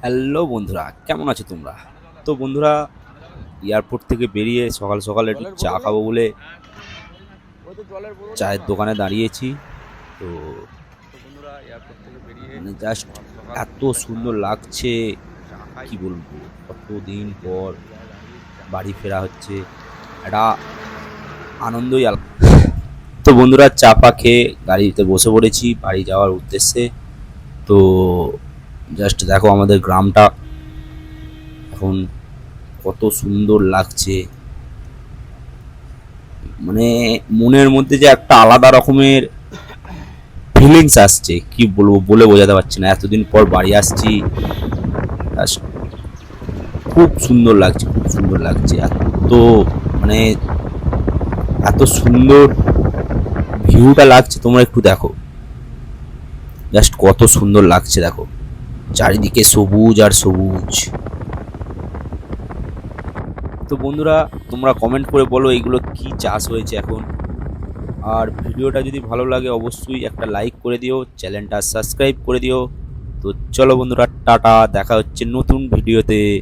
Hello বন্ধুরা, কেমন আছো তোমরা? তো বন্ধুরা, এয়ারপোর্ট থেকে বেরিয়ে সকাল সকাল একটু জলের চা বোতল নেই? খাবো বলে ওই তো জলের বোতল দাও চায়ের না। দোকানে দাঁড়িয়েছি। তো তো বন্ধুরা, এয়ারপোর্ট থেকে বেরিয়ে মানে জাস্ট সকাল সকাল এত একটা চা সুন্দর খাবো। লাগছে, চা খাই। কি বলবো। কতদিন এই যে পর দেখো জায়গায় দাঁড়িয়ে চা বাড়ি খাচ্ছি। ফেরা হচ্ছে, একটা আনন্দই আলাদা। তো বন্ধুরা, চা পা খেয়ে গাড়িতে বসে পড়েছি বাড়ি যাওয়ার উদ্দেশ্যে। তো জাস্ট দেখো আমাদের গ্রামটা এখন কত সুন্দর লাগছে। মানে মনের মধ্যে যে একটা আলাদা রকমের ফিলিংস আসছে, কি বলবো, বলে বোঝাতে পারছি না। এতদিন পর বাড়ি আসছি, আস- খুব সুন্দর লাগছে, খুব সুন্দর লাগছে। এত মানে এত সুন্দর ভিউটা লাগছে, তোমরা একটু দেখো, জাস্ট কত সুন্দর লাগছে দেখো, চারিদিকে সবুজ আর সবুজ। তো বন্ধুরা, তোমরা কমেন্ট করে বলো এইগুলো কি চাষ হয়েছে এখন। আর ভিডিওটা যদি ভালো লাগে অবশ্যই একটা লাইক করে দিও, চ্যানেলটা সাবস্ক্রাইব করে দিও। তো চলো বন্ধুরা, টাটা, দেখা হচ্ছে নতুন ভিডিওতে।